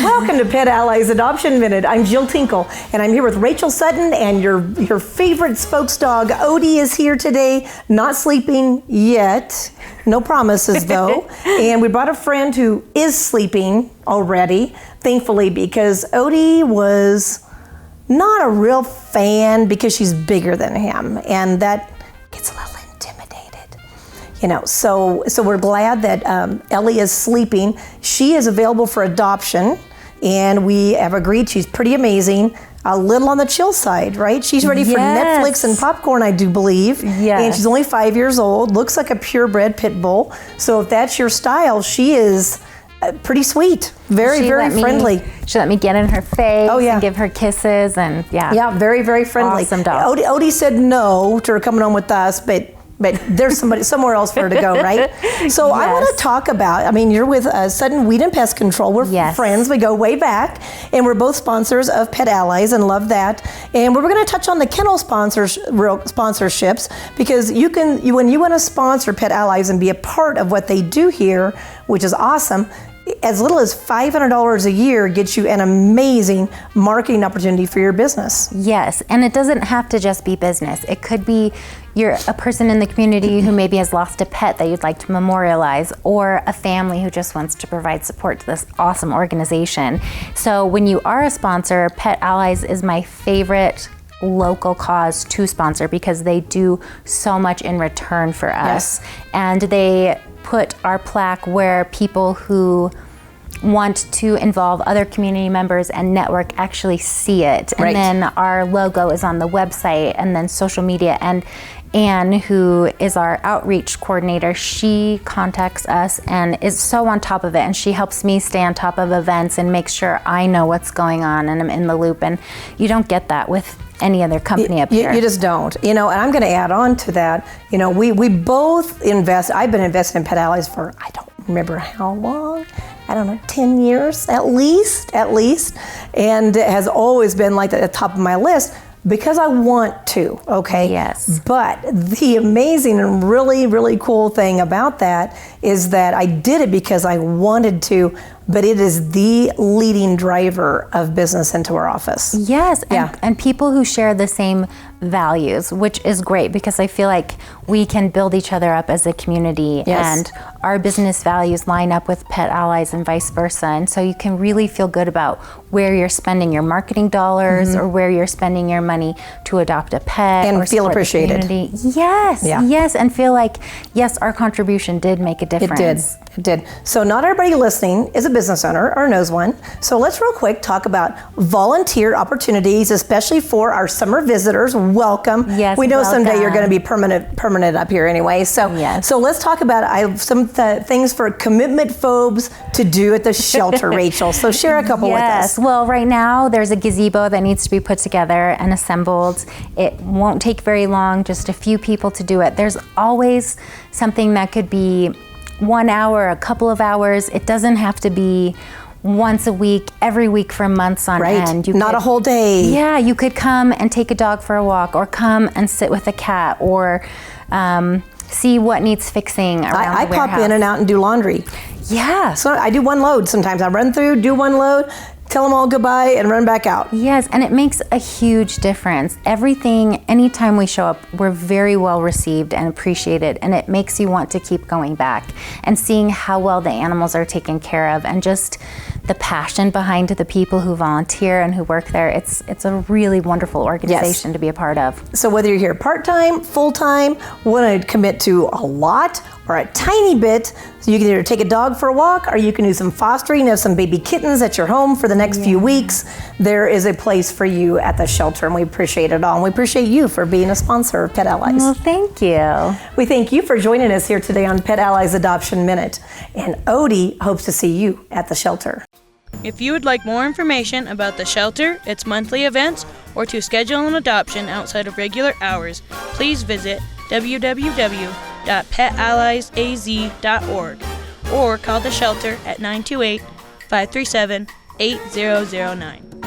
Welcome to Pet Allies Adoption Minute. I'm Jill Tinkle, and I'm here with Rachel Sutton, and your favorite spokes dog, Odie, is here today, not sleeping yet. No promises, though. And we brought a friend who is sleeping already, thankfully, because Odie was not a real fan because she's bigger than him, and that gets a little intimidated. You know, so we're glad that Ellie is sleeping. She is available for adoption, and we have agreed. She's pretty amazing. A little on the chill side, right? She's ready for Netflix and popcorn, I do believe. Yes. And she's only 5 years old, looks like a purebred pit bull. So if that's your style, she is pretty sweet. Very friendly. She let me get in her face and give her kisses, and Yeah, very, very friendly. Awesome dog. Odie said no to her coming home with us, but there's somewhere else for her to go, right? So I want to talk about, I mean, you're with Sutton Weed and Pest Control. We're friends. We go way back, and we're both sponsors of Pet Allies and love that. And we're going to touch on the Kennel sponsorships, because when you want to sponsor Pet Allies and be a part of what they do here, which is awesome, as little as $500 a year gets you an amazing marketing opportunity for your business. Yes, and it doesn't have to just be business. It could be you're a person in the community who maybe has lost a pet that you'd like to memorialize, or a family who just wants to provide support to this awesome organization. So when you are a sponsor, Pet Allies is my favorite local cause to sponsor, because they do so much in return for us. And they put our plaque where people who want to involve other community members and network actually see it. And then our logo is on the website, and then social media. And Anne, who is our outreach coordinator, she contacts us and is so on top of it, and she helps me stay on top of events and make sure I know what's going on and I'm in the loop. And you don't get that with any other company up here. You just don't. You know, and I'm going to add on to that. You know, we both invest. I've been invested in Pet Allies for, I don't remember how long. I don't know, 10 years at least. And it has always been like at the top of my list, because I want to, okay? Yes. But the amazing and really, really cool thing about that is that I did it because I wanted to, but it is the leading driver of business into our office. Yes, and people who share the same values, which is great, because I feel like we can build each other up as a community, and our business values line up with Pet Allies and vice versa. And so you can really feel good about where you're spending your marketing dollars or where you're spending your money to adopt a pet and or feel appreciated. Yes, and feel like, yes, our contribution did make a difference. It did. So not everybody listening is a business owner or knows one. So let's real quick talk about volunteer opportunities, especially for our summer visitors. Welcome. Yes, we know someday you're going to be permanent up here anyway. So so let's talk about some things for commitment phobes to do at the shelter, Rachel. So share a couple with us. Well, right now there's a gazebo that needs to be put together and assembled. It won't take very long, just a few people to do it. There's always something that could be 1 hour, a couple of hours. It doesn't have to be once a week, every week for months on end. Not a whole day. Yeah, you could come and take a dog for a walk, or come and sit with a cat, or see what needs fixing around I the warehouse. pop in and out and do laundry. Yeah. So I do one load sometimes. I run through, do one load, tell them all goodbye, and run back out. Yes, and it makes a huge difference. Everything, anytime we show up, we're very well received and appreciated, and it makes you want to keep going back and seeing how well the animals are taken care of, and just the passion behind the people who volunteer and who work there. It's a really wonderful organization to be a part of. So whether you're here part-time, full-time, want to commit to a lot or a tiny bit, so you can either take a dog for a walk, or you can do some fostering of some baby kittens at your home for the next few weeks, there is a place for you at the shelter, and we appreciate it all. And we appreciate you for being a sponsor of Pet Allies. Well, thank you. We thank you for joining us here today on Pet Allies Adoption Minute. And Odie hopes to see you at the shelter. If you would like more information about the shelter, its monthly events, or to schedule an adoption outside of regular hours, please visit www.PetAlliesAz.org or call the shelter at 928-537-8009.